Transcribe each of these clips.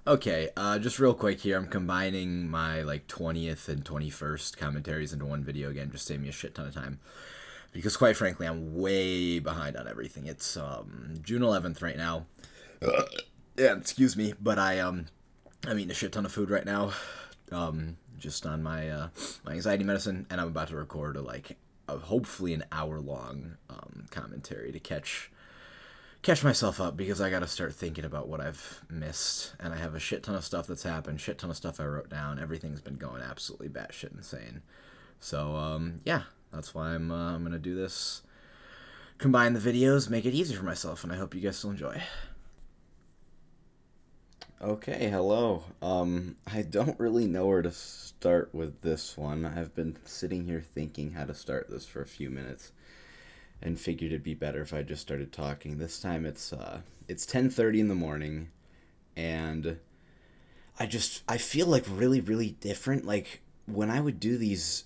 Okay, just real quick here, I'm combining my like 20th and 21st commentaries into one video again, just save me a shit ton of time. Because quite frankly, I'm way behind on everything. It's June 11th right now. Yeah, excuse me, but I'm eating a shit ton of food right now. Just on my anxiety medicine, and I'm about to record hopefully an hour long commentary to catch myself up because I got to start thinking about what I've missed, and I have a shit ton of stuff that's happened, shit ton of stuff I wrote down. Everything's been going absolutely batshit insane. So yeah, that's why I'm gonna do this. Combine the videos, make it easy for myself, and I hope you guys still enjoy. Okay, hello. I don't really know where to start with this one. I've been sitting here thinking how to start this for a few minutes and figured it'd be better if I just started talking. This time it's 10:30 in the morning, and I feel like really different. Like when I would do these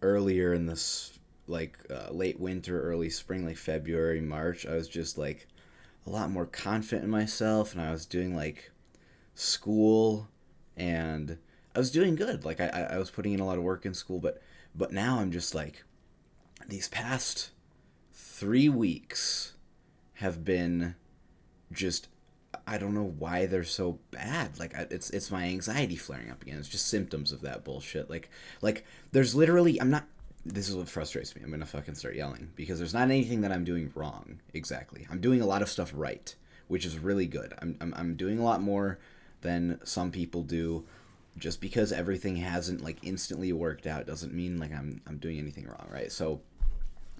earlier in this late winter, early spring, like February, March, I was just like a lot more confident in myself, and I was doing like school, and I was doing good. Like I was putting in a lot of work in school, but now I'm just like these past 3 weeks have been just, I don't know why they're so bad. Like it's my anxiety flaring up again. It's just symptoms of that bullshit. Like there's literally, I'm not. This is what frustrates me. I'm gonna fucking start yelling because there's not anything that I'm doing wrong exactly. I'm doing a lot of stuff right, which is really good. I'm doing a lot more than some people do. Just because everything hasn't like instantly worked out doesn't mean like I'm doing anything wrong, right? So,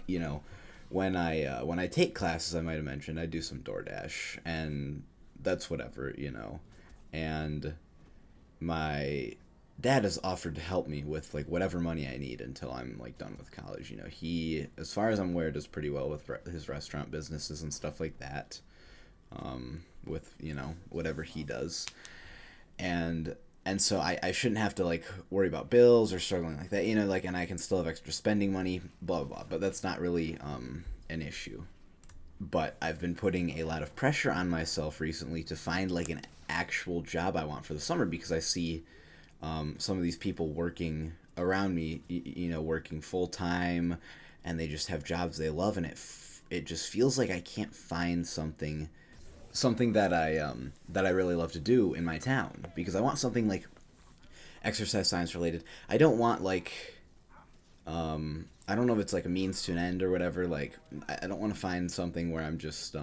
you know, when I take classes, I might have mentioned I do some DoorDash, and that's whatever. And my dad has offered to help me with like whatever money I need until I'm like done with college. He, as far as I'm aware, does pretty well with his restaurant businesses and stuff like that. With whatever he does, and so I shouldn't have to like worry about bills or struggling like that. Like, and I can still have extra spending money, blah blah blah. But that's not really an issue. But I've been putting a lot of pressure on myself recently to find like an actual job I want for the summer because I see some of these people working around me, working full time, and they just have jobs they love, and it just feels like I can't find something that I really love to do in my town because I want something like exercise science related. I don't want like I don't know if it's like a means to an end or whatever. Like I don't want to find something where I'm just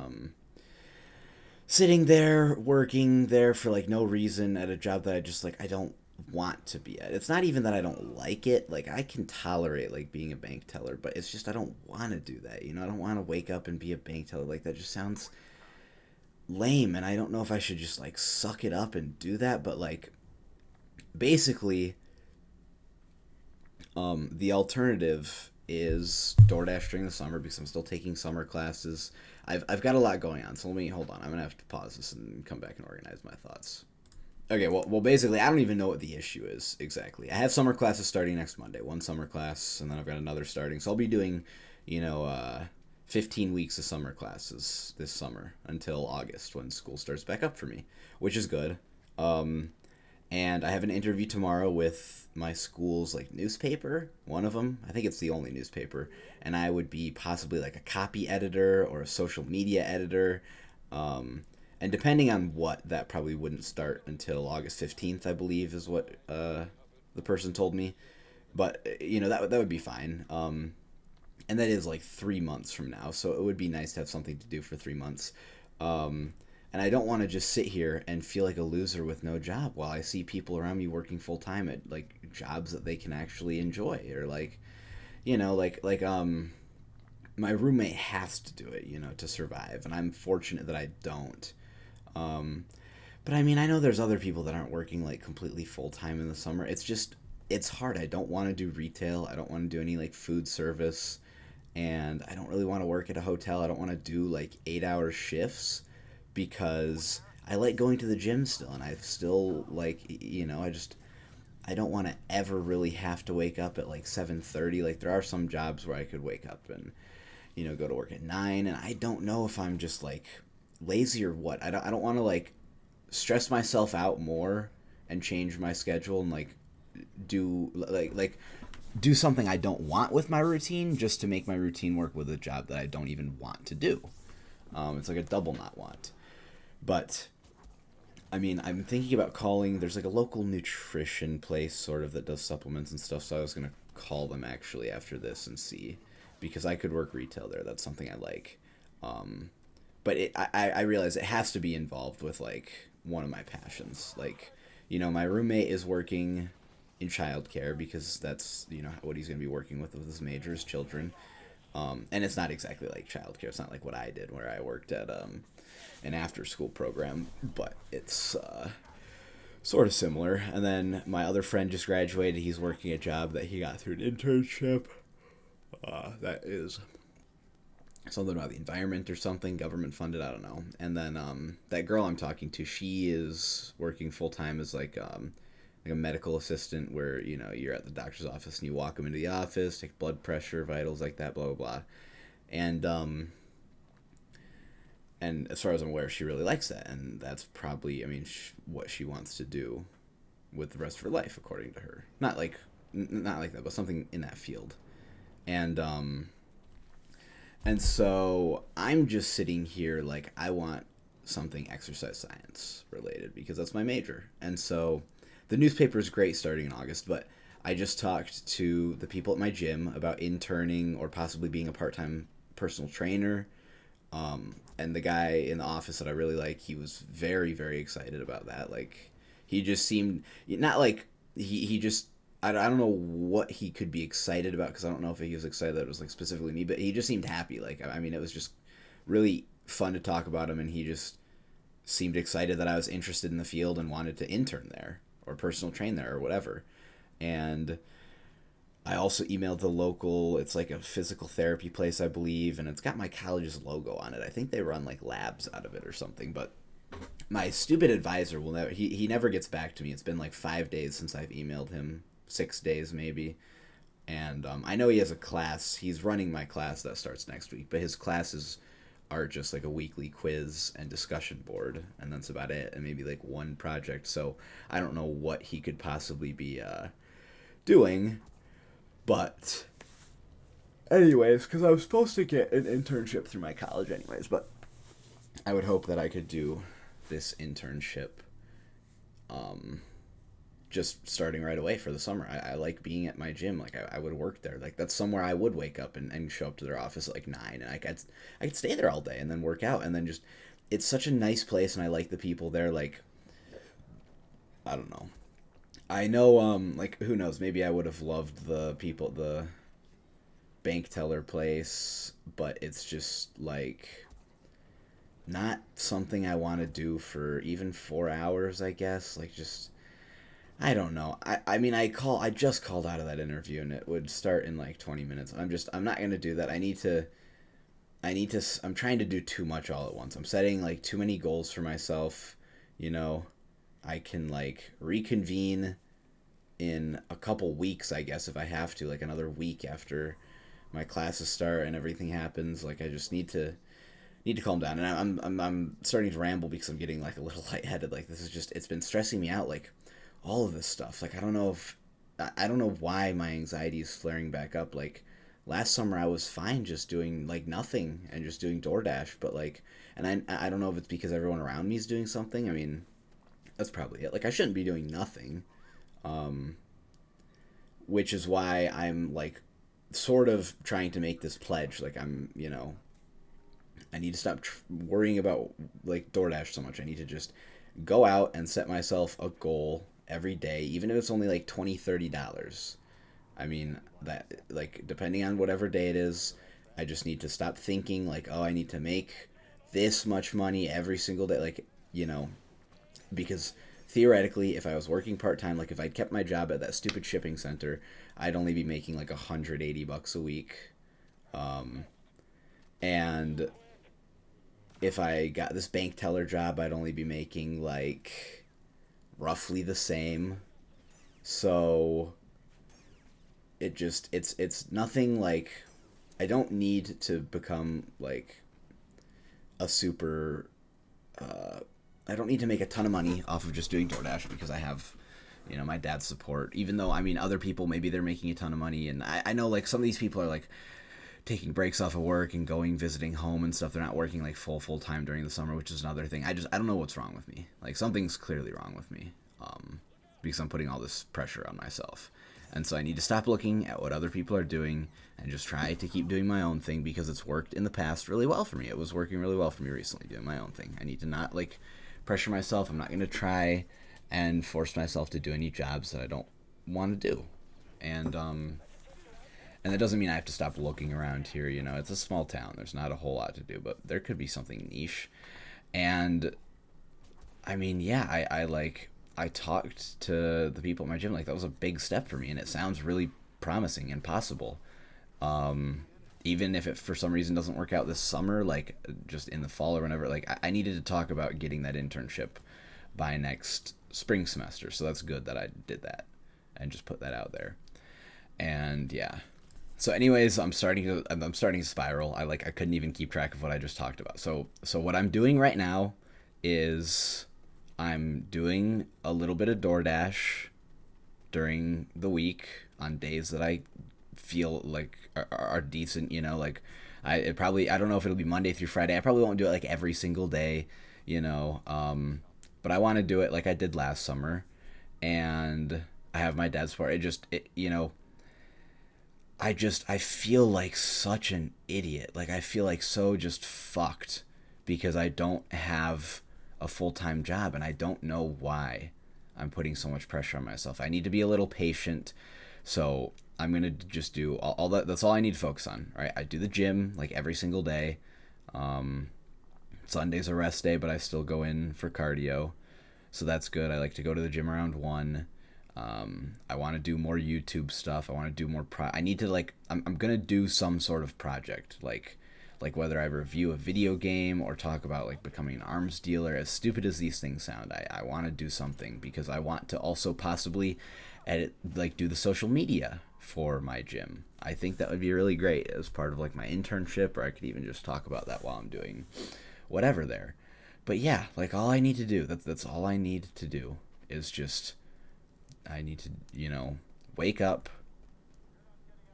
sitting there working there for like no reason at a job that I just like I don't want to be at. It's not even that I don't like it. Like I can tolerate like being a bank teller, but it's just I don't want to do that. I don't want to wake up and be a bank teller. Like that just sounds lame, and I don't know if I should just like suck it up and do that, but like basically the alternative is DoorDash during the summer because I'm still taking summer classes. I've got a lot going on, so let me hold on. I'm gonna have to pause this and come back and organize my thoughts. Okay, well, basically, I don't even know what the issue is exactly. I have summer classes starting next Monday, one summer class, and then I've got another starting. So I'll be doing, 15 weeks of summer classes this summer until August when school starts back up for me, which is good. Um, and I have an interview tomorrow with my school's like newspaper, one of them. I think it's the only newspaper, and I would be possibly like a copy editor or a social media editor. And depending on what, that probably wouldn't start until August 15th, I believe, is what the person told me. But that would be fine. And that is like 3 months from now, so it would be nice to have something to do for 3 months. Um, and I don't want to just sit here and feel like a loser with no job while I see people around me working full time at like jobs that they can actually enjoy, or like my roommate has to do it, to survive, and I'm fortunate that I don't. Um, but I mean, I know there's other people that aren't working like completely full time in the summer. It's hard. I don't want to do retail. I don't want to do any like food service, and I don't really want to work at a hotel. I don't want to do like 8-hour shifts because I like going to the gym still, and I still like I don't want to ever really have to wake up at like 7:30. Like there are some jobs where I could wake up and go to work at 9, and I don't know if I'm just like lazy or what. I don't want to like stress myself out more and change my schedule and do do something I don't want with my routine just to make my routine work with a job that I don't even want to do. It's like a double not want. But I mean, I'm thinking about calling. There's like a local nutrition place sort of that does supplements and stuff. So I was gonna call them actually after this and see, because I could work retail there. That's something I like. Um, but I realize it has to be involved with like one of my passions. Like, my roommate is working in childcare because that's what he's gonna be working with his majors, children. And it's not exactly like childcare. It's not like what I did where I worked at an after school program, but it's sort of similar. And then my other friend just graduated. He's working a job that he got through an internship. That is something about the environment or something, government funded, I don't know. And then that girl I'm talking to, she is working full time as like a medical assistant, where you're at the doctor's office and you walk them into the office, take blood pressure, vitals, like that, blah blah blah. And and as far as I'm aware, she really likes that, and that's probably, I mean, what she wants to do with the rest of her life, according to her. Not like that, but something in that field. And and so I'm just sitting here like I want something exercise science related because that's my major. And so the newspaper is great starting in August, but I just talked to the people at my gym about interning or possibly being a part-time personal trainer. And the guy in the office that I really like, he was very, very excited about that. Like, he just seemed not like he just, I don't know what he could be excited about, because I don't know if he was excited that it was like specifically me, but he just seemed happy. Like, I mean, it was just really fun to talk about him, and he just seemed excited that I was interested in the field and wanted to intern there or personal train there or whatever. And I also emailed the local, it's like a physical therapy place, I believe, and it's got my college's logo on it. I think they run like labs out of it or something, but my stupid advisor will never, he never gets back to me. It's been like 5 days since I've emailed him, 6 days maybe. And I know he has a class. He's running my class that starts next week, but his classes are just like a weekly quiz and discussion board, and that's about it, and maybe like one project. So I don't know what he could possibly be doing. But anyways, because I was supposed to get an internship through my college anyways, but I would hope that I could do this internship just starting right away for the summer. I like being at my gym. Like, I would work there. Like, that's somewhere I would wake up and show up to their office at like 9, and I could stay there all day and then work out, and then just, it's such a nice place, and I like the people there. Like, I don't know. I know, like, who knows, maybe I would have loved the people, the bank teller place, but it's just, like, not something I want to do for even 4 hours, I guess. Like, just, I don't know. I mean, I just called out of that interview, and it would start in, like, 20 minutes. I'm not going to do that. I'm trying to do too much all at once. I'm setting, like, too many goals for myself, you know. I can, like, reconvene in a couple weeks, I guess, if I have to, like another week after my classes start and everything happens. Like, I just need to calm down. And I'm starting to ramble because I'm getting like a little lightheaded. Like, this is just, it's been stressing me out, like all of this stuff. Like, I don't know why my anxiety is flaring back up. Like, last summer I was fine just doing like nothing and just doing DoorDash, but like, and I don't know if it's because everyone around me is doing something. I mean, that's probably it. Like, I shouldn't be doing nothing. Which is why I'm like sort of trying to make this pledge. Like, I need to stop worrying about like DoorDash so much. I need to just go out and set myself a goal every day, even if it's only like $20-$30. I mean, that, like, depending on whatever day it is, I just need to stop thinking like, oh, I need to make this much money every single day. Like, because theoretically, if I was working part-time, like if I'd kept my job at that stupid shipping center, I'd only be making like $180 a week. And if I got this bank teller job, I'd only be making like roughly the same. So it's nothing like, I don't need to become like a super I don't need to make a ton of money off of just doing DoorDash because I have, my dad's support. Even though, I mean, other people, maybe they're making a ton of money. And I know, like, some of these people are, like, taking breaks off of work and going visiting home and stuff. They're not working, like, full time during the summer, which is another thing. I don't know what's wrong with me. Like, something's clearly wrong with me, because I'm putting all this pressure on myself. And so I need to stop looking at what other people are doing and just try to keep doing my own thing because it's worked in the past really well for me. It was working really well for me recently doing my own thing. I need to not, like, pressure myself. I'm not going to try and force myself to do any jobs that I don't want to do. And that doesn't mean I have to stop looking around here. It's a small town. There's not a whole lot to do, but there could be something niche. And I mean, yeah, I talked to the people at my gym. Like, that was a big step for me, and it sounds really promising and possible. Even if it for some reason doesn't work out this summer, like just in the fall or whenever, like I needed to talk about getting that internship by next spring semester. So that's good that I did that and just put that out there. And yeah. So anyways, I'm starting to spiral. I couldn't even keep track of what I just talked about. So what I'm doing right now is I'm doing a little bit of DoorDash during the week on days that I feel like are decent. Like I don't know if it'll be Monday through Friday. I probably won't do it like every single day. But I want to do it like I did last summer, and I have my dad's support. I feel like such an idiot. Like, I feel like so just fucked because I don't have a full-time job, and I don't know why I'm putting so much pressure on myself. I need to be a little patient. So I'm going to just do all that. That's all I need to focus on. Right. I do the gym like every single day. Sunday's a rest day, but I still go in for cardio. So that's good. I like to go to the gym around 1. I want to do more YouTube stuff. I want to do more I need to, like, I'm going to do some sort of project, like whether I review a video game or talk about like becoming an arms dealer. As stupid as these things sound, I want to do something because I want to also possibly edit, like, do the social media for my gym. I think that would be really great as part of like my internship, or I could even just talk about that while I'm doing whatever there. But yeah, like, all I need to do, that's all I need to do is just, I need to, wake up.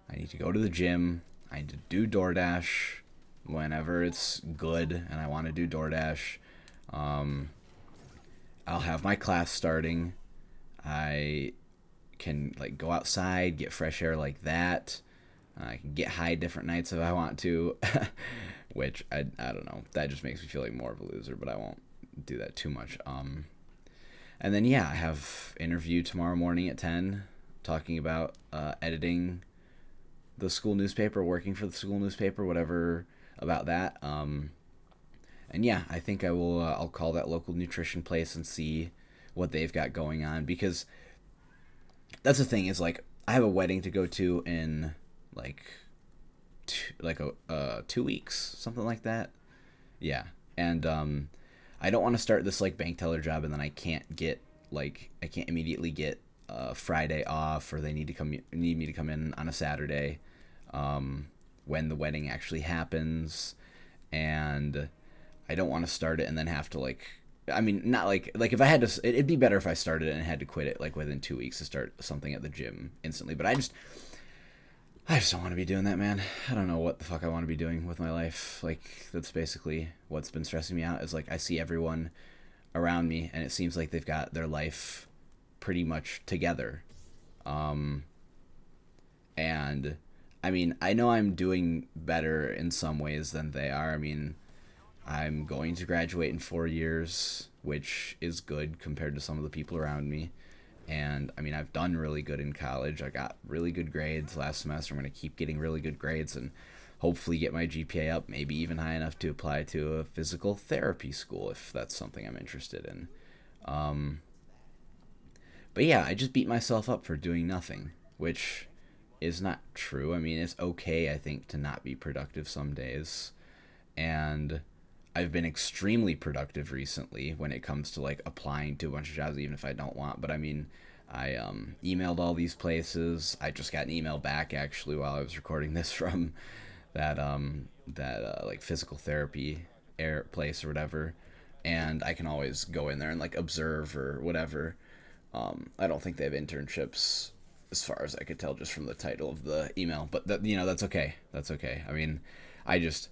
I need to go to the gym. I need to do DoorDash whenever it's good and I want to do DoorDash. I'll have my class starting. I can, like, go outside, get fresh air like that. I can get high different nights if I want to, which I don't know. That just makes me feel like more of a loser, but I won't do that too much. And then, yeah, I have interview tomorrow morning at 10 talking about editing the school newspaper, working for the school newspaper, whatever about that. And yeah, I think I'll call that local nutrition place and see what they've got going on, because that's the thing is, like, I have a wedding to go to in like 2 weeks, something like that. Yeah. And I don't want to start this like bank teller job and then I can't immediately get Friday off, or they need me to come in on a Saturday when the wedding actually happens. And I don't want to start it and then have to, like, I mean, not like if I had to, it'd be better if I started it and had to quit it like within 2 weeks to start something at the gym instantly. But I just don't want to be doing that, man. I don't know what the fuck I want to be doing with my life. Like, that's basically what's been stressing me out, is like I see everyone around me and it seems like they've got their life pretty much together. And I mean, I know I'm doing better in some ways than they are. I mean, I'm going to graduate in 4 years, which is good compared to some of the people around me. And I mean, I've done really good in college. I got really good grades last semester. I'm going to keep getting really good grades and hopefully get my GPA up, maybe even high enough to apply to a physical therapy school if that's something I'm interested in. But yeah, I just beat myself up for doing nothing, which is not true. I mean, it's okay, I think, to not be productive some days. And I've been extremely productive recently when it comes to like applying to a bunch of jobs, even if I don't want. But I mean, I emailed all these places. I just got an email back actually while I was recording this from that like physical therapy place or whatever, and I can always go in there and like observe or whatever. I don't think they have internships, as far as I could tell, just from the title of the email. But that's okay. That's okay. I mean, I just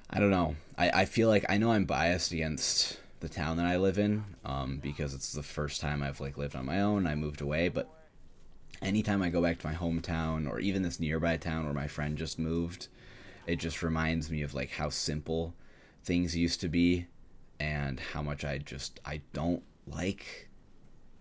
I don't know. I feel like I know I'm biased against the town that I live in, because it's the first time I've like lived on my own. I moved away, but anytime I go back to my hometown or even this nearby town where my friend just moved, it just reminds me of like how simple things used to be and how much I don't like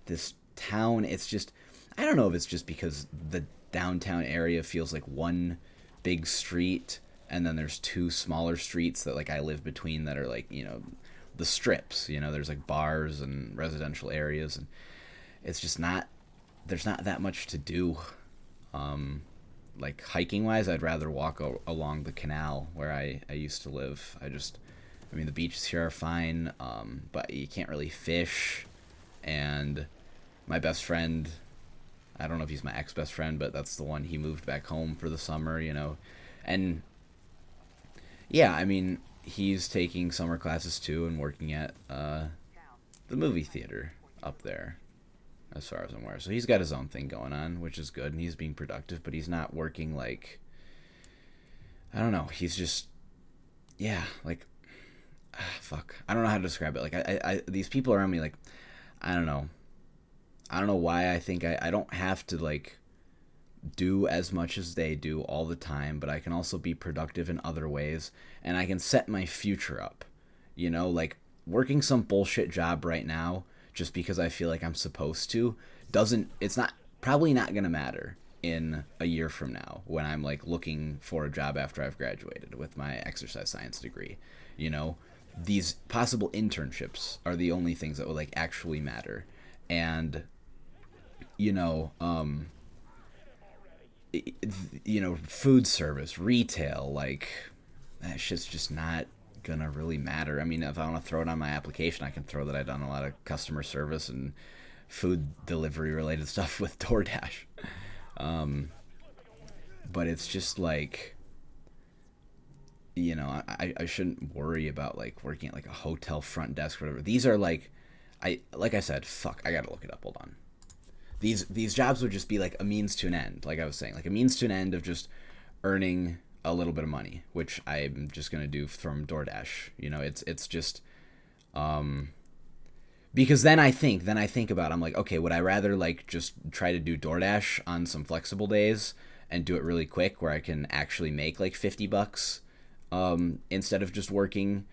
this town. It's just I don't know if it's just because the downtown area feels like one big street and then there's two smaller streets that like I live between that are like, the strips, there's like bars and residential areas, and it's just not there's not that much to do. Like hiking wise, I'd rather walk along the canal where I used to live. I mean, the beaches here are fine, but you can't really fish. And my best friend, I don't know if he's my ex best friend, but that's the one. He moved back home for the summer, and yeah, I mean, he's taking summer classes too and working at the movie theater up there, as far as I'm aware. So he's got his own thing going on, which is good, and he's being productive, but he's not working like, I don't know, he's just, yeah, like, fuck. I don't know how to describe it. Like, I these people around me, like, I don't know. I don't know why I think I don't have to, like, do as much as they do all the time, but I can also be productive in other ways, and I can set my future up. Like, working some bullshit job right now just because I feel like I'm supposed to it's not probably not going to matter in a year from now when I'm like looking for a job after I've graduated with my exercise science degree. These possible internships are the only things that will like actually matter. And food service, retail, like that shit's just not gonna really matter. I mean, if I want to throw it on my application, I can throw that I've done a lot of customer service and food delivery related stuff with DoorDash. But it's just like, I shouldn't worry about like working at like a hotel front desk or whatever. These are like, like I said, fuck, I gotta look it up. Hold on. These jobs would just be like a means to an end, like I was saying, like a means to an end of just earning a little bit of money, which I'm just gonna do from DoorDash. It's just because then I think about, I'm like, okay, would I rather like just try to do DoorDash on some flexible days and do it really quick where I can actually make like $50 instead of just working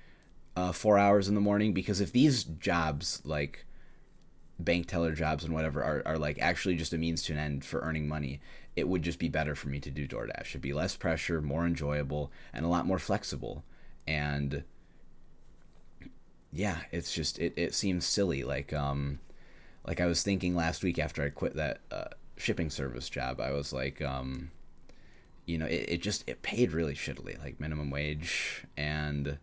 4 hours in the morning? Because if these jobs like bank teller jobs and whatever are like actually just a means to an end for earning money, it would just be better for me to do DoorDash. It'd be less pressure, more enjoyable, and a lot more flexible. And yeah, it's just it seems silly. Like I was thinking last week after I quit that shipping service job, I was like, it paid really shittily, like minimum wage, and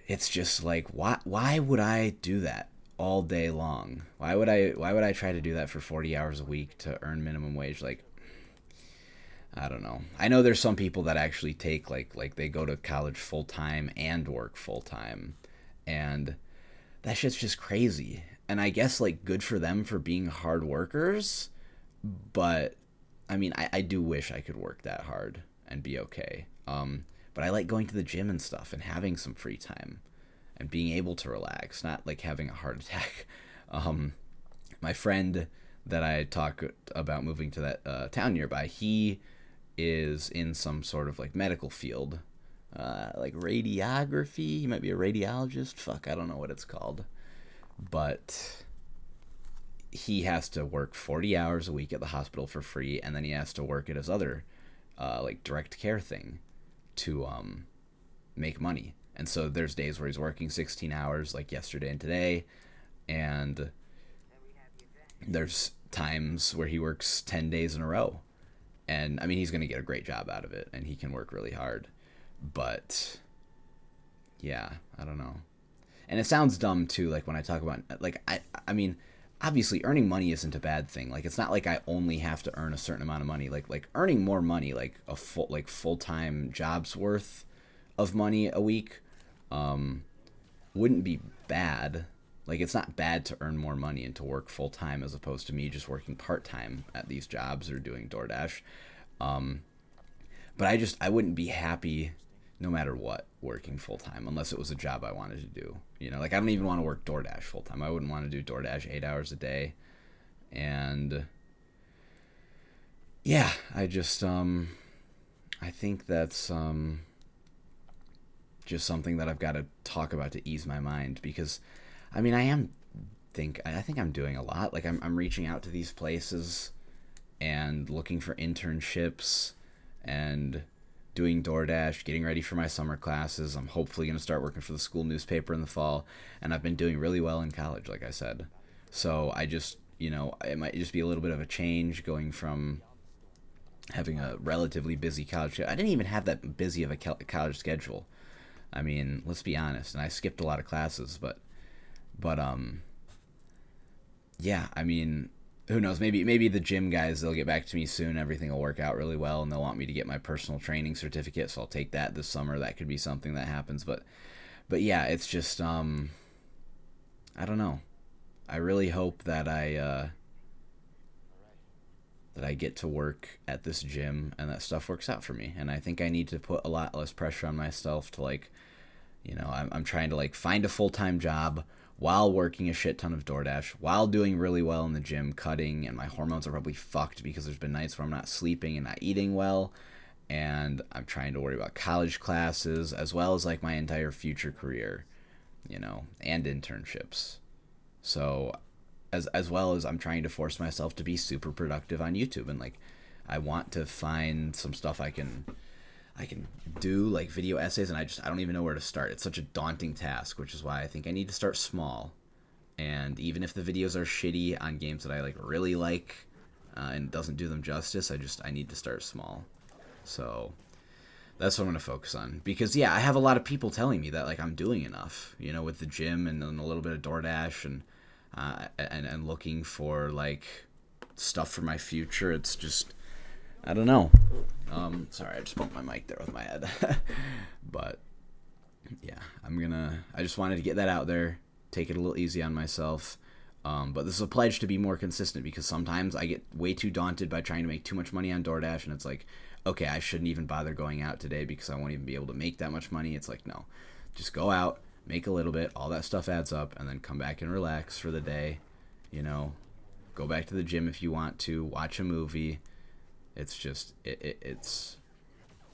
it's just like, why would I do that all day long? Why would I try to do that for 40 hours a week to earn minimum wage? Like, I don't know. I know there's some people that actually take like they go to college full time and work full time, and that shit's just crazy. And I guess like good for them for being hard workers, but I mean, I do wish I could work that hard and be okay. But I like going to the gym and stuff and having some free time and being able to relax, not like having a heart attack. My friend that I talk about moving to that town nearby, he is in some sort of like medical field, like radiography. He might be a radiologist. Fuck, I don't know what it's called. But he has to work 40 hours a week at the hospital for free, and then he has to work at his other like direct care thing to make money. And so there's days where he's working 16 hours like yesterday and today, and there's times where he works 10 days in a row. And I mean, he's going to get a great job out of it, and he can work really hard. But yeah, I don't know. And it sounds dumb too, like when I talk about like I mean, obviously earning money isn't a bad thing. Like, it's not like I only have to earn a certain amount of money. Like earning more money, like a full-time job's worth of money a week, wouldn't be bad. Like, it's not bad to earn more money and to work full time as opposed to me just working part time at these jobs or doing DoorDash. Um, but I wouldn't be happy no matter what working full time unless it was a job I wanted to do. Like, I don't even want to work DoorDash full time. I wouldn't want to do DoorDash 8 hours a day. And yeah, I think that's just something that I've got to talk about to ease my mind because, I mean, I think I'm doing a lot. Like, I'm reaching out to these places and looking for internships and doing DoorDash, getting ready for my summer classes. I'm hopefully going to start working for the school newspaper in the fall, and I've been doing really well in college, like I said. So I just, it might just be a little bit of a change going from having a relatively busy college. I didn't even have that busy of a college schedule. I mean, let's be honest, and I skipped a lot of classes, but yeah, I mean, who knows? Maybe the gym guys, they'll get back to me soon. Everything will work out really well, and they'll want me to get my personal training certificate, so I'll take that this summer. That could be something that happens, but yeah, it's just I don't know. I really hope that I get to work at this gym and that stuff works out for me. And I think I need to put a lot less pressure on myself to I'm trying to find a full-time job while working a shit ton of DoorDash, while doing really well in the gym, cutting, and my hormones are probably fucked because there's been nights where I'm not sleeping and not eating well. And I'm trying to worry about college classes as well as my entire future career, and internships. So as well as I'm trying to force myself to be super productive on YouTube, and I want to find some stuff I can do, like video essays, and I don't even know where to start. It's such a daunting task, which is why I think I need to start small. And even if the videos are shitty on games that I really like, and doesn't do them justice, I need to start small. So that's what I'm going to focus on, because yeah, I have a lot of people telling me that I'm doing enough, with the gym and then a little bit of DoorDash and looking for stuff for my future. It's just, I don't know. Sorry, I just bumped my mic there with my head. But yeah, I just wanted to get that out there, take it a little easy on myself. But this is a pledge to be more consistent, because sometimes I get way too daunted by trying to make too much money on DoorDash, and it's okay, I shouldn't even bother going out today because I won't even be able to make that much money. It's no, just go out, make a little bit, all that stuff adds up, and then come back and relax for the day. Go back to the gym if you want to, watch a movie. It's just it's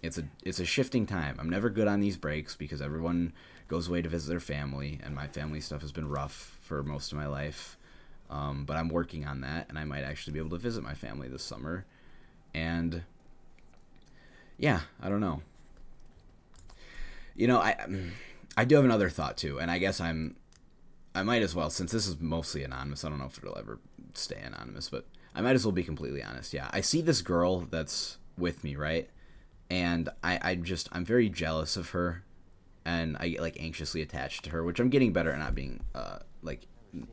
a shifting time. I'm never good on these breaks because everyone goes away to visit their family, and my family stuff has been rough for most of my life. But I'm working on that, and I might actually be able to visit my family this summer. And yeah, I don't know. I do have another thought too, and I guess I might as well, since this is mostly anonymous. I don't know if it'll ever stay anonymous, but I might as well be completely honest. Yeah, I see this girl that's with me, right? And I'm very jealous of her, and I get anxiously attached to her, which I'm getting better at not being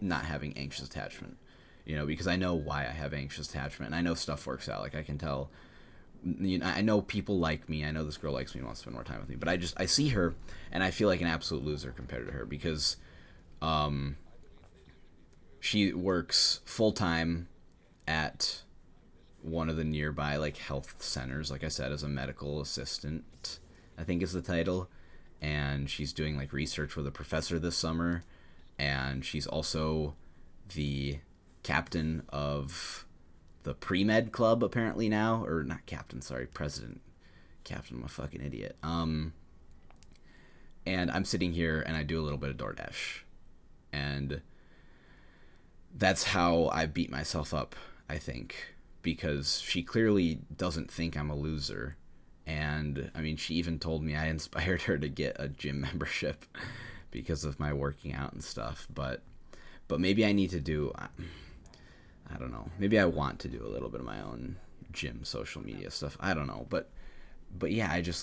not having anxious attachment, because I know why I have anxious attachment, and I know stuff works out. I can tell, I know people like me. I know this girl likes me and wants to spend more time with me, but I see her and I feel like an absolute loser compared to her, because she works full time at one of the nearby health centers, like I said, as a medical assistant, I think is the title. And she's doing research with a professor this summer, and she's also the captain of the pre-med club apparently now, or not captain, sorry, president. Captain, I'm a fucking idiot. And I'm sitting here and I do a little bit of DoorDash, and that's how I beat myself up, I think, because she clearly doesn't think I'm a loser. And I mean, she even told me I inspired her to get a gym membership because of my working out and stuff. But maybe I need to do, I don't know, maybe I want to do a little bit of my own gym social media stuff. I don't know, but yeah, I just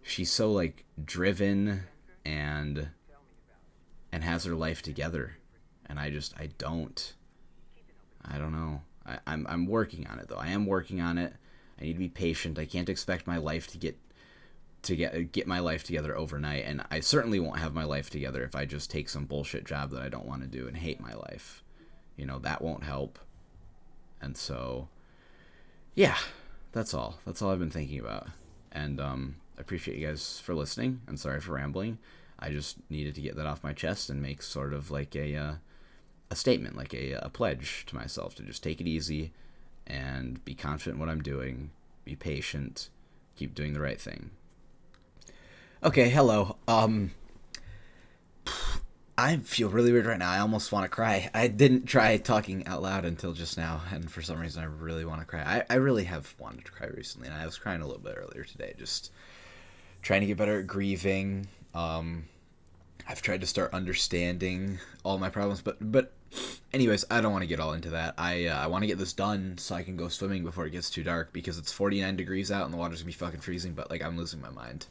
she's so driven and has her life together, and I don't know. I'm working on it though. I am working on it. I need to be patient. I can't expect my life to get to get my life together overnight, and I certainly won't have my life together if I just take some bullshit job that I don't want to do and hate my life. That won't help. And so, yeah, that's all. That's all I've been thinking about. And I appreciate you guys for listening. And sorry for rambling. I just needed to get that off my chest and make sort of like a statement, like a pledge to myself to just take it easy and be confident in what I'm doing, be patient, keep doing the right thing. Okay, hello. I feel really weird right now. I almost want to cry. I didn't try talking out loud until just now, and for some reason I really want to cry. I really have wanted to cry recently, and I was crying a little bit earlier today, just trying to get better at grieving. I've tried to start understanding all my problems, but anyways, I don't want to get all into that. I want to get this done so I can go swimming before it gets too dark, because it's 49 degrees out and the water's gonna be fucking freezing, but like I'm losing my mind.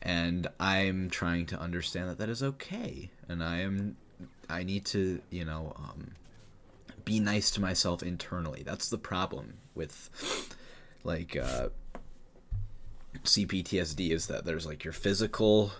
And I'm trying to understand that is okay, and I need to, be nice to myself internally. That's the problem with, like, CPTSD, is that there's, like, your physical,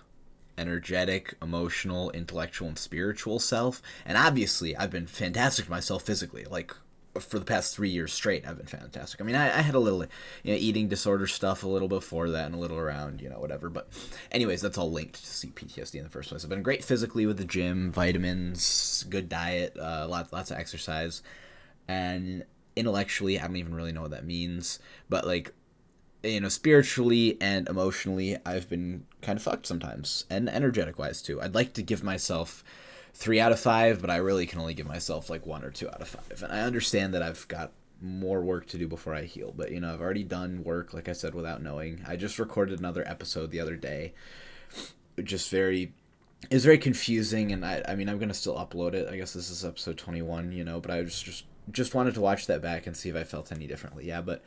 energetic, emotional, intellectual, and spiritual self, and obviously I've been fantastic to myself physically, like, for the past 3 years straight, I've been fantastic. I mean, I had a little, eating disorder stuff a little before that and a little around, whatever. But anyways, that's all linked to CPTSD in the first place. I've been great physically with the gym, vitamins, good diet, lots of exercise. And intellectually, I don't even really know what that means. But, like, spiritually and emotionally, I've been kind of fucked sometimes. And energetic-wise, too. I'd like to give myself 3 out of 5, but I really can only give myself like 1 or 2 out of 5. And I understand that I've got more work to do before I heal, but I've already done work, like I said, without knowing. I just recorded another episode the other day. It was very confusing, and I mean, I'm gonna still upload it. I guess this is episode 21, but I just wanted to watch that back and see if I felt any differently. Yeah, but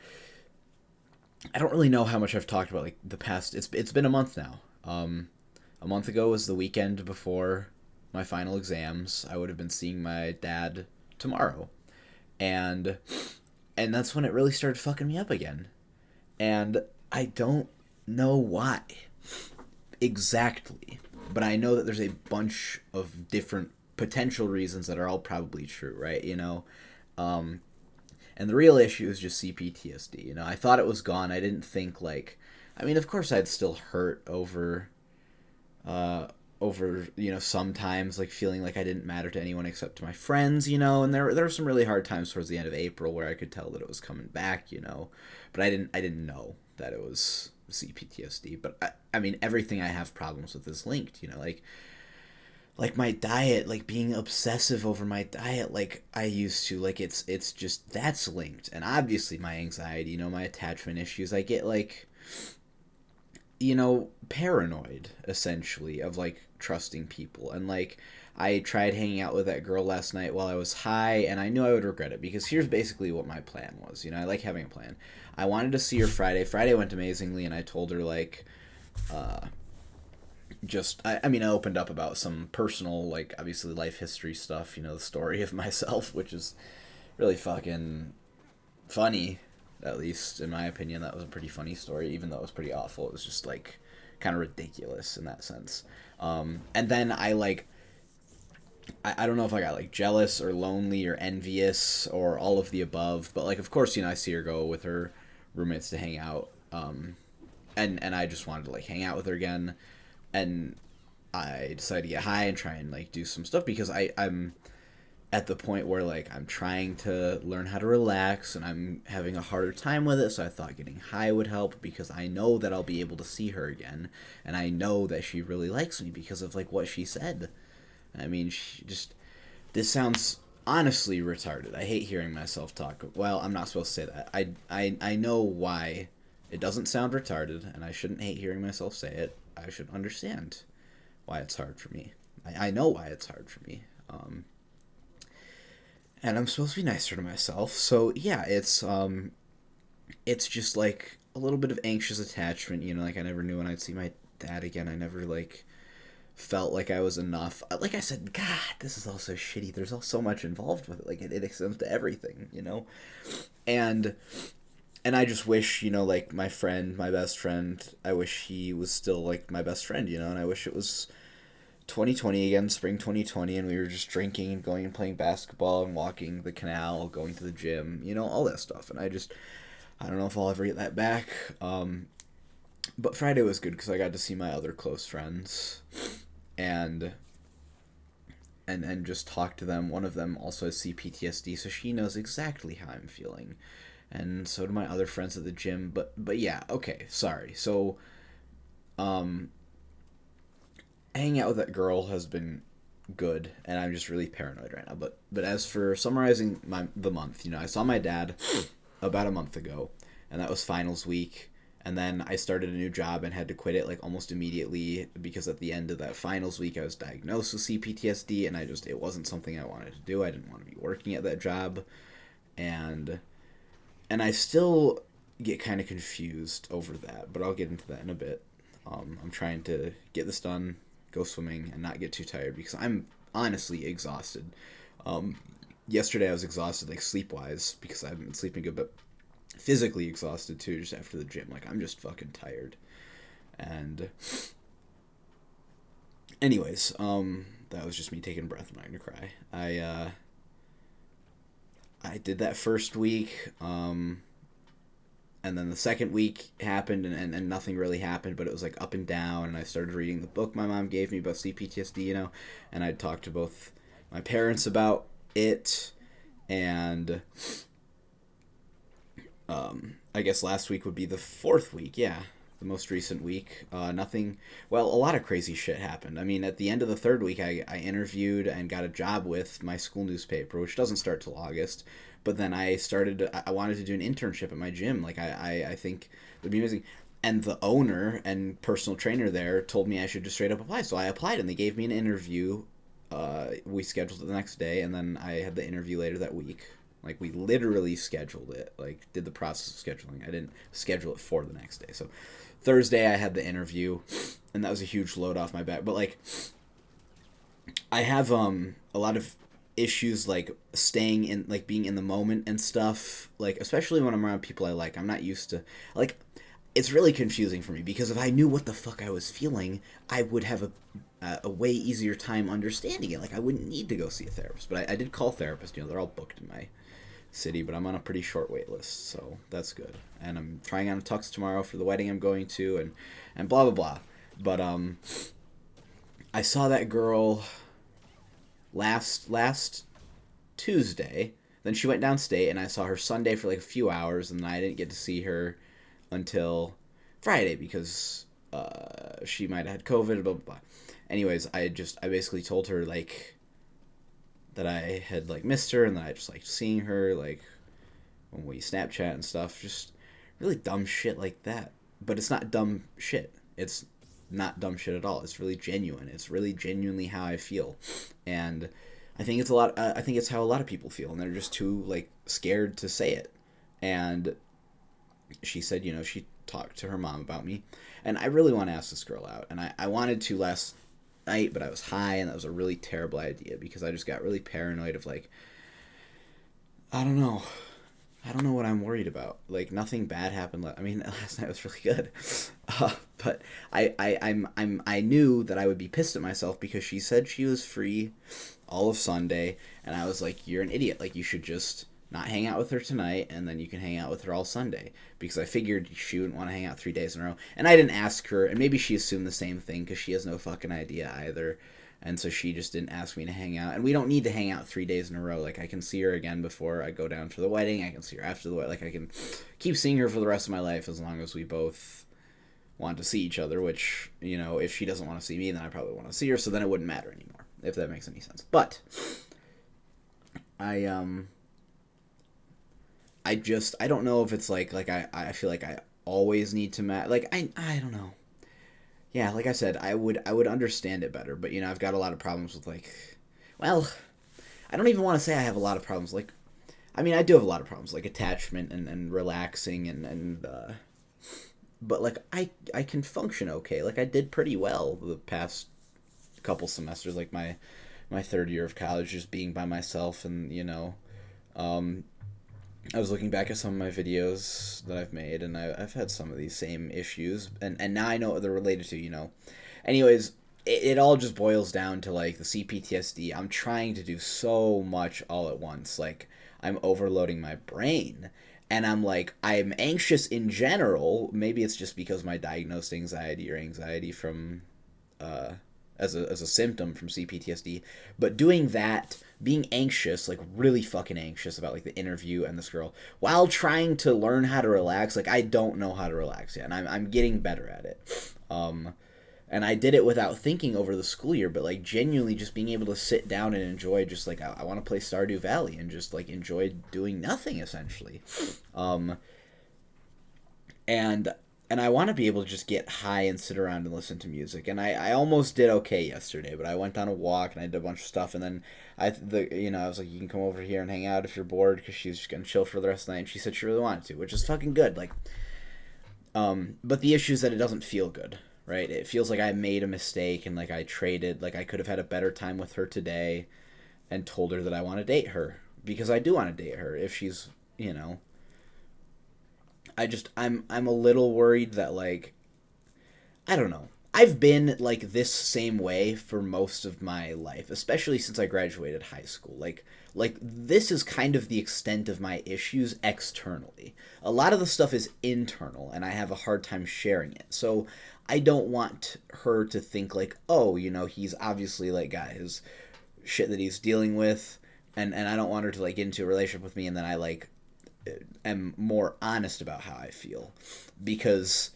I don't really know how much I've talked about like the past. It's been a month now. A month ago was the weekend before my final exams. I would have been seeing my dad tomorrow, and that's when it really started fucking me up again, and I don't know why exactly, but I know that there's a bunch of different potential reasons that are all probably true, right? And the real issue is just CPTSD. I thought it was gone. I didn't think, like, I mean, of course I'd still hurt over sometimes, like, feeling like I didn't matter to anyone except to my friends, and there were some really hard times towards the end of April where I could tell that it was coming back, but I didn't know that it was CPTSD. But I mean, everything I have problems with is linked, like my diet, like being obsessive over my diet like I used to, like it's just, that's linked. And obviously my anxiety, my attachment issues, I get like, paranoid, essentially, of, like, trusting people. And, like, I tried hanging out with that girl last night while I was high, and I knew I would regret it, because here's basically what my plan was. I like having a plan. I wanted to see her Friday. Friday went amazingly, and I told her, like, I opened up about some personal, like, obviously life history stuff, the story of myself, which is really fucking funny. At least, in my opinion, that was a pretty funny story, even though it was pretty awful. It was just, like, kind of ridiculous in that sense. And then I don't know if I got, like, jealous or lonely or envious or all of the above, but, like, of course, I see her go with her roommates to hang out, and I just wanted to, like, hang out with her again, and I decided to get high and try and, like, do some stuff, because I'm at the point where, like, I'm trying to learn how to relax, and I'm having a harder time with it, so I thought getting high would help, because I know that I'll be able to see her again, and I know that she really likes me because of, like, what she said. I mean, this sounds honestly retarded. I hate hearing myself talk. Well, I'm not supposed to say that. I know why it doesn't sound retarded, and I shouldn't hate hearing myself say it. I should understand why it's hard for me. I know why it's hard for me. And I'm supposed to be nicer to myself. So yeah, it's just like a little bit of anxious attachment, like I never knew when I'd see my dad again. I never, like, felt like I was enough. Like I said, God, this is all so shitty. There's all so much involved with it. Like, it extends to everything, And and I just wish, like my friend, my best friend, I wish he was still like my best friend, and I wish it was 2020 again, spring 2020, and we were just drinking and going and playing basketball and walking the canal, going to the gym, all that stuff. And I don't know if I'll ever get that back. But Friday was good because I got to see my other close friends, and just talk to them. One of them also has CPTSD, so she knows exactly how I'm feeling, and so do my other friends at the gym. But yeah, okay, sorry. So, hanging out with that girl has been good, and I'm just really paranoid right now. But as for summarizing the month, I saw my dad about a month ago, and that was finals week. And then I started a new job and had to quit it like almost immediately because at the end of that finals week I was diagnosed with CPTSD, and it wasn't something I wanted to do. I didn't want to be working at that job, and I still get kind of confused over that, but I'll get into that in a bit. I'm trying to get this done, go swimming, and not get too tired because I'm honestly exhausted. Yesterday I was exhausted, like sleep-wise, because I haven't been sleeping good, but physically exhausted too, just after the gym. Like, I'm just fucking tired. And anyways, that was just me taking a breath. I'm not gonna cry. I did that first week, and then the second week happened, and nothing really happened, but it was like up and down, and I started reading the book my mom gave me about CPTSD, and I talked to both my parents about it, and I guess last week would be the fourth week, yeah, the most recent week. Nothing, well, a lot of crazy shit happened. I mean, at the end of the third week, I interviewed and got a job with my school newspaper, which doesn't start till August. But then I wanted to do an internship at my gym. Like, I think it would be amazing. And the owner and personal trainer there told me I should just straight up apply. So I applied, and they gave me an interview. We scheduled it the next day, and then I had the interview later that week. Like, we literally scheduled it, like, did the process of scheduling. I didn't schedule it for the next day. So Thursday I had the interview, and that was a huge load off my back. But, like, I have a lot of issues, like, staying in, like, being in the moment and stuff. Like, especially when I'm around people I like. I'm not used to, like, it's really confusing for me, because if I knew what the fuck I was feeling, I would have a way easier time understanding it. Like, I wouldn't need to go see a therapist. But I did call therapists. They're all booked in my city, but I'm on a pretty short wait list, so that's good. And I'm trying on a tux tomorrow for the wedding I'm going to, and blah blah blah. But I saw that girl last Tuesday. Then she went downstate, and I saw her Sunday for like a few hours, and then I didn't get to see her until Friday because she might have had COVID. Blah blah blah. Anyways, I basically told her like that I had like missed her, and that I just liked seeing her, like when we Snapchat and stuff, just really dumb shit like that. But it's not dumb shit. It's not dumb shit at all. It's really genuine. It's really genuinely how I feel, and I think it's a lot. I think it's how a lot of people feel, and they're just too like scared to say it. And she said, she talked to her mom about me, and I really want to ask this girl out, and I wanted to last night, but I was high, and that was a really terrible idea because I just got really paranoid of like, I don't know what I'm worried about. Like, nothing bad happened. I mean, last night was really good, but I knew that I would be pissed at myself because she said she was free all of Sunday, and I was like, you're an idiot. Like, you should just not hang out with her tonight, and then you can hang out with her all Sunday, because I figured she wouldn't want to hang out 3 days in a row. And I didn't ask her, and maybe she assumed the same thing because she has no fucking idea either, and so she just didn't ask me to hang out. And we don't need to hang out 3 days in a row. Like, I can see her again before I go down for the wedding. I can see her after the wedding. Like, I can keep seeing her for the rest of my life as long as we both want to see each other, which, if she doesn't want to see me, then I probably want to see her, so then it wouldn't matter anymore, if that makes any sense. But I don't know if it's like I feel like I always need to like, I don't know. Yeah, like I said, I would understand it better, but I've got a lot of problems with like, well, I don't even want to say I have a lot of problems. Like, I mean, I do have a lot of problems, like attachment and relaxing and but like I can function okay. Like, I did pretty well the past couple semesters, like my third year of college, just being by myself and I was looking back at some of my videos that I've made, and I've had some of these same issues, and now I know what they're related to, you know. Anyways, it all just boils down to, like, the CPTSD. I'm trying to do so much all at once. Like, I'm overloading my brain. And I'm like, I'm anxious in general. Maybe it's just because my diagnosed anxiety or anxiety from uh, as a symptom from CPTSD. But doing that, being anxious, like really fucking anxious about like the interview and this girl, while trying to learn how to relax. Like I don't know how to relax yet, and I'm getting better at it. And I did it without thinking over the school year, but like genuinely just being able to sit down and enjoy, just like I want to play Stardew Valley and just like enjoy doing nothing essentially. Um, and and I want to be able to just get high and sit around and listen to music. And I almost did okay yesterday, but I went on a walk and I did a bunch of stuff. And then I was like, you can come over here and hang out if you're bored, because she's just gonna chill for the rest of the night. And she said she really wanted to, which is fucking good. Like, but the issue is that it doesn't feel good, right? It feels like I made a mistake and like I traded, like I could have had a better time with her today, and told her that I want to date her, because I do want to date her if she's, you know, I'm a little worried that, like, I don't know. I've been like this same way for most of my life, especially since I graduated high school. Like this is kind of the extent of my issues externally. A lot of the stuff is internal and I have a hard time sharing it. So I don't want her to think like, "Oh, you know, he's obviously like got his shit that he's dealing with." And I don't want her to like get into a relationship with me and then I like am more honest about how I feel, because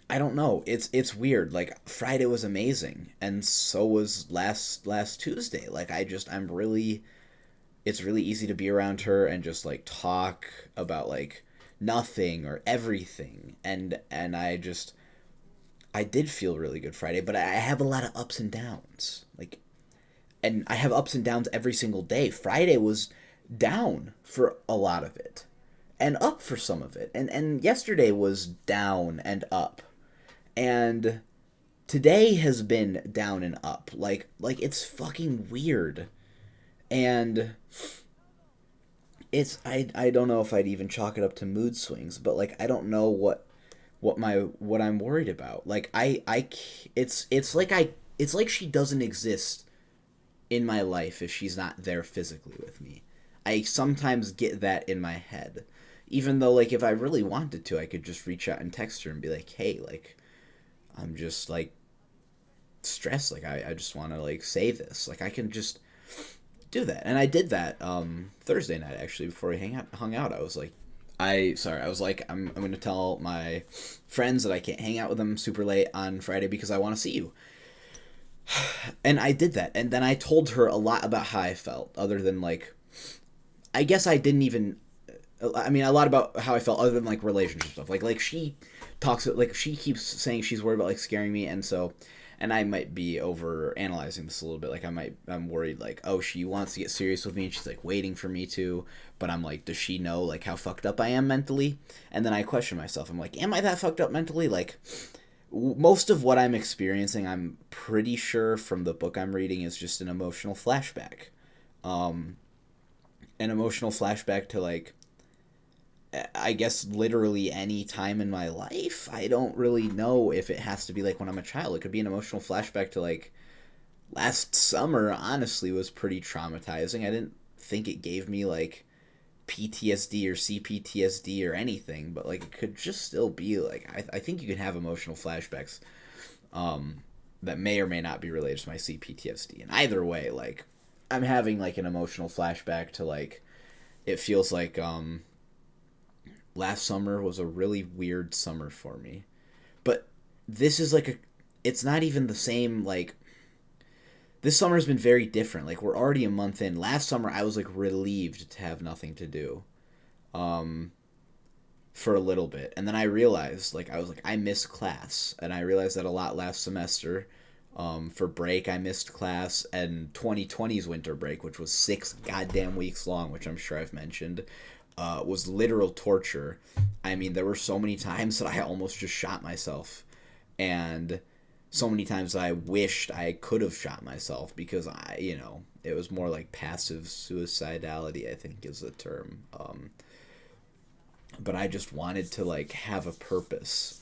I don't know. It's weird. Like Friday was amazing, and so was last Tuesday. Like I'm really, it's really easy to be around her and just like talk about like nothing or everything, and I did feel really good Friday, but I have a lot of ups and downs. Like, and I have ups and downs every single day. Friday was down for a lot of it and up for some of it. And yesterday was down and up. And today has been down and up. Like it's fucking weird. And I don't know if I'd even chalk it up to mood swings, but like I don't know what I'm worried about. Like it's like she doesn't exist in my life if she's not there physically with me. I sometimes get that in my head. Even though, like, if I really wanted to, I could just reach out and text her and be like, hey, like, I'm just, like, stressed. Like, I just want to, like, say this. Like, I can just do that. And I did that Thursday night, actually, before we hung out. I was like, I'm going to tell my friends that I can't hang out with them super late on Friday because I want to see you. And I did that. And then I told her a lot about how I felt, other than, like, I guess I didn't even. I mean, a lot about how I felt, other than like relationship stuff. Like she talks, like she keeps saying she's worried about like scaring me, and so, and I might be over analyzing this a little bit. Like I'm worried like, oh, she wants to get serious with me and she's like waiting for me to, but I'm like, does she know like how fucked up I am mentally? And then I question myself. I'm like, am I that fucked up mentally? Like most of what I'm experiencing, I'm pretty sure from the book I'm reading, is just an emotional flashback. Um, an emotional flashback to like, I guess literally any time in my life. I don't really know if it has to be like when I'm a child. It could be an emotional flashback to like last summer. Honestly, was pretty traumatizing. I didn't think it gave me like PTSD or CPTSD or anything, but like it could just still be like I think you can have emotional flashbacks that may or may not be related to my CPTSD. And either way, like I'm having like an emotional flashback to like, it feels like last summer was a really weird summer for me. But this is like it's not even the same. Like this summer's been very different. Like we're already a month in. Last summer I was like relieved to have nothing to do um for a little bit. And then I realized, like, I was like, I missed class, and I realized that a lot last semester. For break, I missed class, and 2020's winter break, which was 6 goddamn weeks long, which I'm sure I've mentioned, was literal torture. I mean, there were so many times that I almost just shot myself, and so many times I wished I could have shot myself because it was more like passive suicidality, I think is the term. But I just wanted to like have a purpose.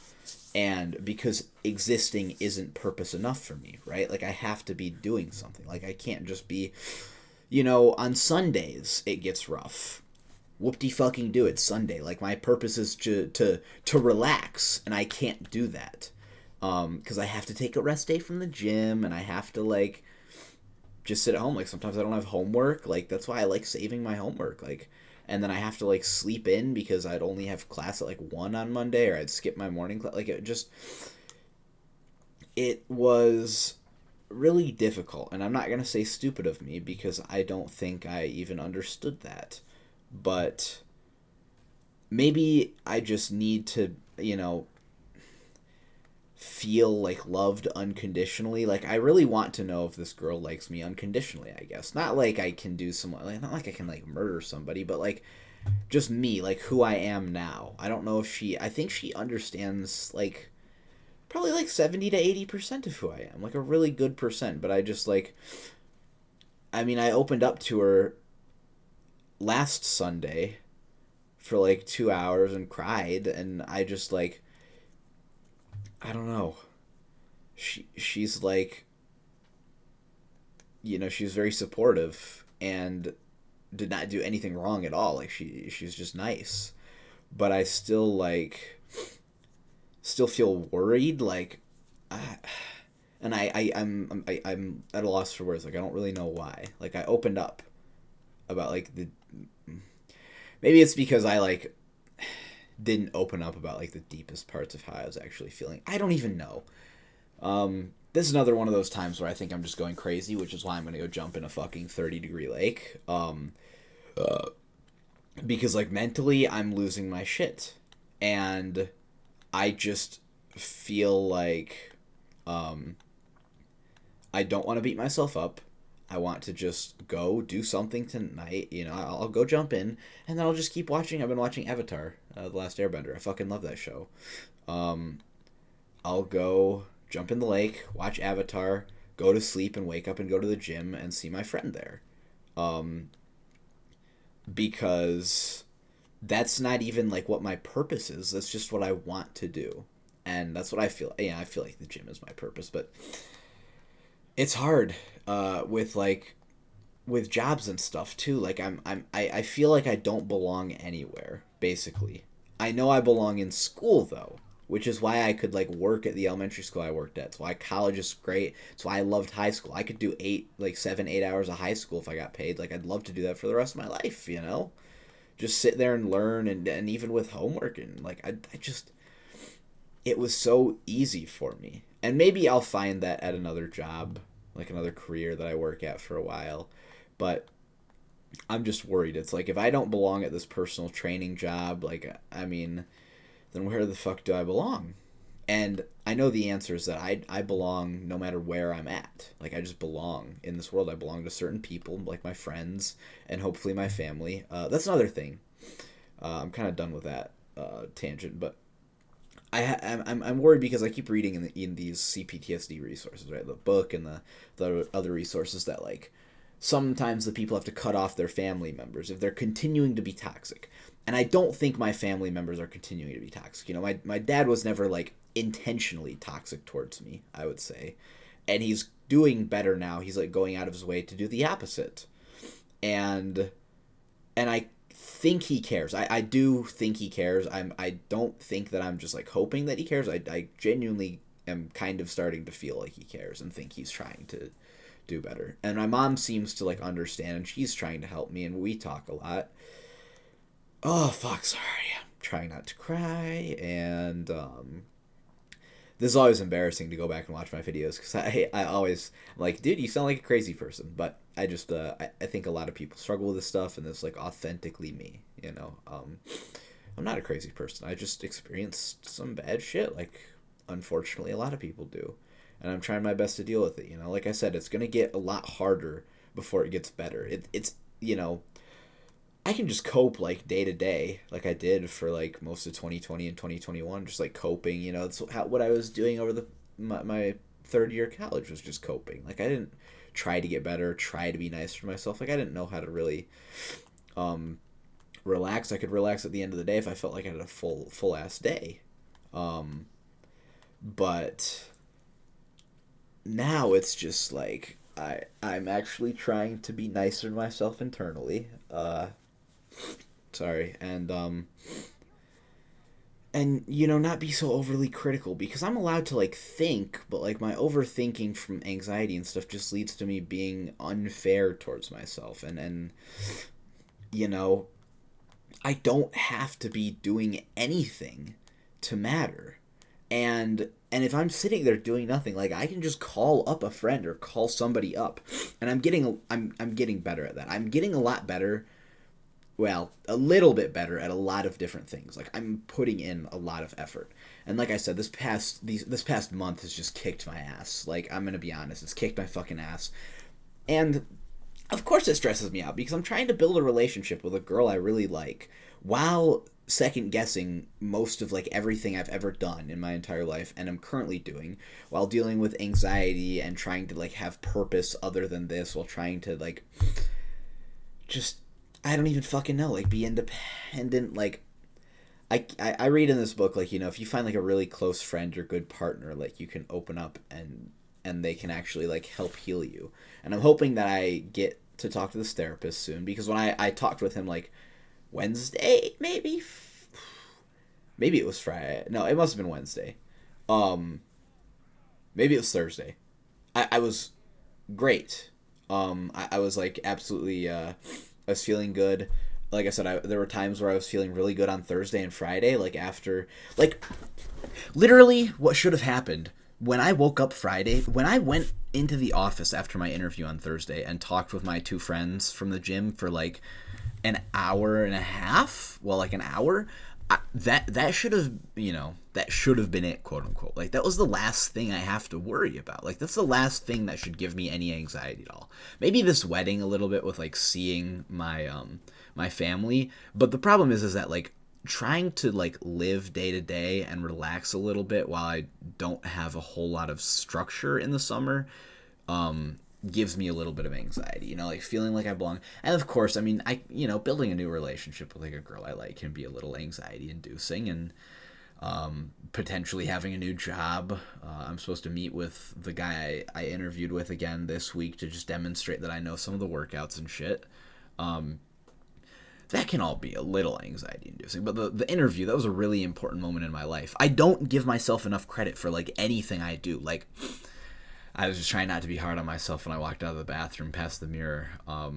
And because existing isn't purpose enough for me, right? Like I have to be doing something. Like I can't just be, on Sundays it gets rough. Whoop-de fucking do it Sunday. Like my purpose is to relax, and I can't do that. Because I have to take a rest day from the gym, and I have to like just sit at home. Like sometimes I don't have homework. Like that's why I like saving my homework. Like, and then I have to like sleep in because I'd only have class at like 1 on Monday, or I'd skip my morning class. Like it was really difficult, and I'm not gonna say stupid of me because I don't think I even understood that, but maybe I just need to feel like loved unconditionally. Like I really want to know if this girl likes me unconditionally, I guess. Not like I can do some like not like I can like murder somebody, but like just me, like who I am now. I don't know if I think she understands like probably like 70 to 80% of who I am. Like a really good percent, but I just like I mean, I opened up to her last Sunday for like 2 hours and cried, and I just like I don't know. She's like she's very supportive and did not do anything wrong at all. Like she's just nice, but I still still feel worried. Like, and I'm at a loss for words. Like I don't really know why. Like I opened up about like maybe it's because I like didn't open up about like the deepest parts of how I was actually feeling. I don't even know. This is another one of those times where I think I'm just going crazy, which is why I'm gonna go jump in a fucking 30-degree lake. Because like mentally I'm losing my shit, and I just feel like I don't want to beat myself up. I want to just go do something tonight. I'll go jump in, and then I'll just keep watching. I've been watching Avatar, The Last Airbender. I fucking love that show. I'll go jump in the lake, watch Avatar, go to sleep, and wake up and go to the gym and see my friend there. Because that's not even like what my purpose is. That's just what I want to do. And that's what I feel. Yeah, I feel like the gym is my purpose, but it's hard with jobs and stuff too. Like I feel like I don't belong anywhere, basically. I know I belong in school though, which is why I could like work at the elementary school I worked at. It's why college is great. It's why I loved high school. I could do 7, 8 hours of high school if I got paid. Like I'd love to do that for the rest of my life, Just sit there and learn, and even with homework, and like I just it was so easy for me. And maybe I'll find that at another job, like another career that I work at for a while. But I'm just worried. It's like if I don't belong at this personal training job, like I mean, then where the fuck do I belong? And I know the answer is that I belong no matter where I'm at. Like I just belong in this world. I belong to certain people, like my friends and hopefully my family. That's another thing. I'm kind of done with that tangent, but I'm worried because I keep reading in these CPTSD resources, right? The book and the other resources that like sometimes the people have to cut off their family members if they're continuing to be toxic. And I don't think my family members are continuing to be toxic. My dad was never like intentionally toxic towards me, I would say. And he's doing better now. He's like going out of his way to do the opposite. And I think he cares. I do think he cares. I don't think that I'm just like hoping that he cares. I genuinely am kind of starting to feel like he cares and think he's trying to do better. And my mom seems to like understand, and she's trying to help me, and we talk a lot. Oh fuck, sorry. I'm trying not to cry, and this is always embarrassing to go back and watch my videos because I always I'm like, dude, you sound like a crazy person. But I just I think a lot of people struggle with this stuff, and it's like authentically me, I'm not a crazy person. I just experienced some bad shit, like unfortunately a lot of people do, and I'm trying my best to deal with it. Like I said, it's gonna get a lot harder before it gets better. It's I can just cope like day to day, like I did for like most of 2020 and 2021, just like coping. It's what I was doing over my third year of college was just coping. Like, I didn't try to get better, try to be nicer to myself. Like, I didn't know how to really relax. I could relax at the end of the day if I felt like I had a full ass day. But now it's just like I'm actually trying to be nicer to myself internally. Sorry, and not be so overly critical, because I'm allowed to like think, but like my overthinking from anxiety and stuff just leads to me being unfair towards myself, and you know I don't have to be doing anything to matter. And if I'm sitting there doing nothing, like, I can just call up a friend or call somebody up. And I'm getting better at that. I'm getting a lot better, well, a little bit better at a lot of different things. Like, I'm putting in a lot of effort. And like I said, this past month has just kicked my ass. Like, I'm going to be honest, it's kicked my fucking ass. And of course it stresses me out, because I'm trying to build a relationship with a girl I really like, while second guessing most of like everything I've ever done in my entire life and I'm currently doing, while dealing with anxiety and trying to like have purpose other than this, while trying to like just, I don't even fucking know, like, be independent. Like, I read in this book, like, if you find like a really close friend or good partner, like, you can open up and they can actually like help heal you. And I'm hoping that I get to talk to this therapist soon, because when I talked with him like Wednesday, maybe it was Friday. No, it must have been Wednesday. Maybe it was Thursday. I was great. I was like absolutely. I was feeling good. Like I said, there were times where I was feeling really good on Thursday and Friday. Like, after, like, literally what should have happened when I woke up Friday, when I went into the office after my interview on Thursday and talked with my two friends from the gym for like an hour and a half, well, like an hour, that should have, that should have been it, quote unquote. Like, that was the last thing I have to worry about. Like, that's the last thing that should give me any anxiety at all. Maybe this wedding a little bit, with like seeing my my family, but the problem is that like trying to like live day to day and relax a little bit while I don't have a whole lot of structure in the summer gives me a little bit of anxiety, like feeling like I belong. And of course, I mean, building a new relationship with like a girl I like can be a little anxiety inducing, and potentially having a new job. I'm supposed to meet with the guy I interviewed with again this week to just demonstrate that I know some of the workouts and shit. That can all be a little anxiety inducing, but the interview, that was a really important moment in my life. I don't give myself enough credit for like anything I do. Like, I was just trying not to be hard on myself when I walked out of the bathroom past the mirror. I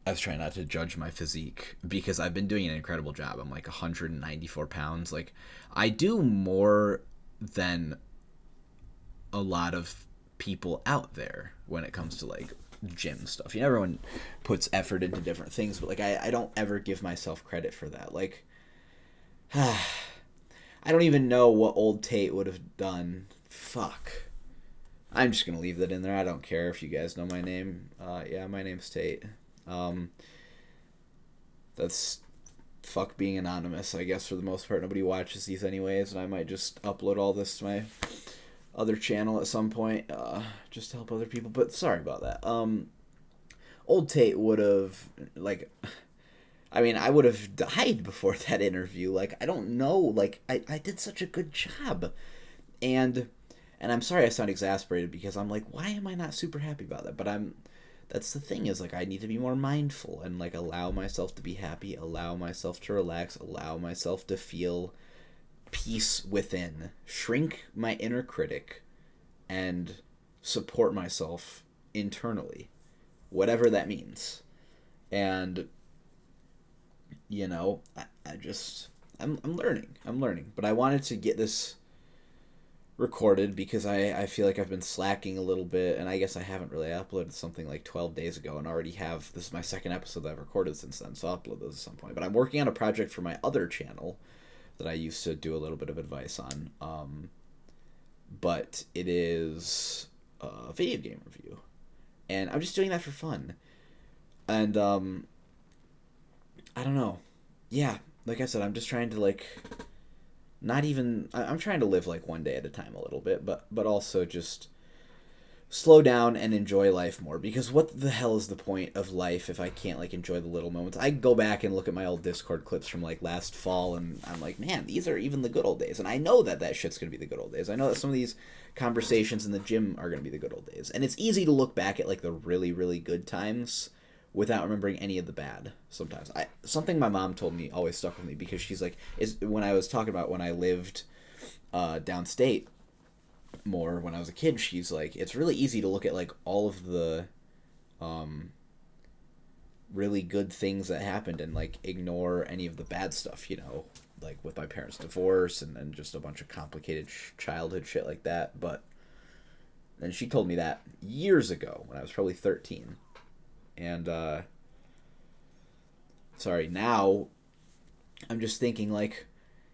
was trying not to judge my physique, because I've been doing an incredible job. I'm like 194 pounds. Like, I do more than a lot of people out there when it comes to like gym stuff. Everyone puts effort into different things, but like I don't ever give myself credit for that. Like, I don't even know what old Tate would have done. Fuck. I'm just gonna leave that in there. I don't care if you guys know my name. Yeah, my name's Tate. That's fuck being anonymous, I guess, for the most part. Nobody watches these anyways, and I might just upload all this to my other channel at some point, just to help other people. But sorry about that. Old Tate would have, like, I mean, I would have died before that interview. Like, I don't know. Like, I did such a good job. And I'm sorry I sound exasperated, because I'm like, why am I not super happy about that? But that's the thing, is like, I need to be more mindful and like allow myself to be happy, allow myself to relax, allow myself to feel peace within, shrink my inner critic, and support myself internally, whatever that means. And I'm learning, but I wanted to get this recorded because I feel like I've been slacking a little bit, and I guess I haven't really uploaded something like 12 days ago, and already have, this is my second episode that I've recorded since then, so I'll upload those at some point. But I'm working on a project for my other channel that I used to do a little bit of advice on, but it is a video game review, and I'm just doing that for fun. And I don't know, yeah, like I said, I'm just trying to like not even I'm trying to live like one day at a time a little bit, but also just slow down and enjoy life more, because what the hell is the point of life if I can't like enjoy the little moments? I go back and look at my old Discord clips from like last fall, and I'm like, man, these are even the good old days. And I know that that shit's gonna be the good old days. I know that some of these conversations in the gym are gonna be the good old days, and it's easy to look back at like the really really good times without remembering any of the bad. Sometimes I something my mom told me always stuck with me, because she's like, is when I was talking about when I lived downstate more when I was a kid, she's like, it's really easy to look at like all of the um, really good things that happened and like ignore any of the bad stuff, you know, like with my parents' divorce and just a bunch of complicated childhood shit like that. But and she told me that years ago when I was probably 13. And sorry, now I'm just thinking like,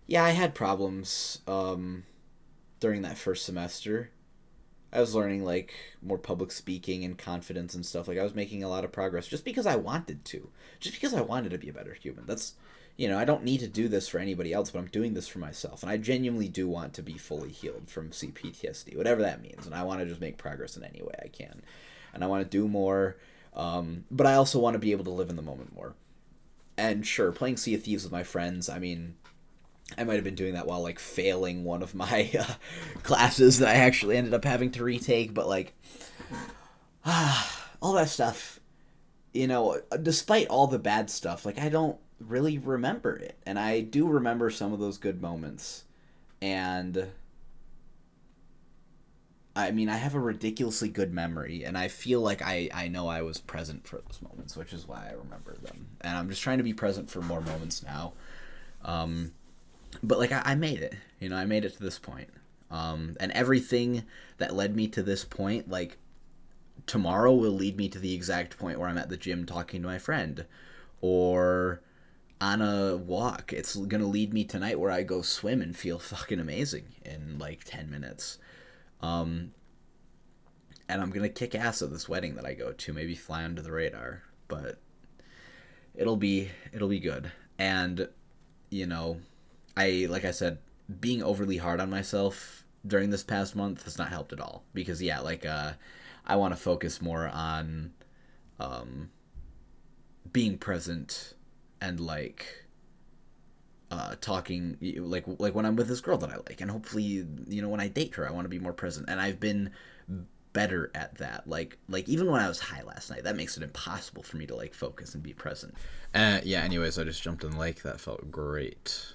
yeah, I had problems during that first semester. I was learning like more public speaking and confidence and stuff. Like I was making a lot of progress just because I wanted to. Just because I wanted to be a better human. That's, you know, I don't need to do this for anybody else, but I'm doing this for myself. And I genuinely do want to be fully healed from CPTSD, whatever that means. And I want to just make progress in any way I can. And I want to do more. But I also want to be able to live in the moment more. And sure, playing Sea of Thieves with my friends, I mean, I might have been doing that while like failing one of my classes that I actually ended up having to retake, but like all that stuff, you know, despite all the bad stuff, like I don't really remember it, and I do remember some of those good moments, and I mean, I have a ridiculously good memory, and I feel like I know I was present for those moments, which is why I remember them, and I'm just trying to be present for more moments now. But like I made it, you know, I made it to this point. And everything that led me to this point, like tomorrow will lead me to the exact point where I'm at the gym talking to my friend, or on a walk. It's gonna lead me tonight where I go swim and feel fucking amazing in like 10 minutes. Um, and I'm gonna kick ass at this wedding that I go to, maybe fly under the radar, but it'll be good. And you know, like I said, being overly hard on myself during this past month has not helped at all, because yeah, like I want to focus more on um being present and like talking like when I'm with this girl that I like, and hopefully, you know, when I date her I want to be more present, and I've been better at that. Like even when I was high last night, that makes it impossible for me to like focus and be present. Yeah, anyways, I just jumped in the lake. That felt great.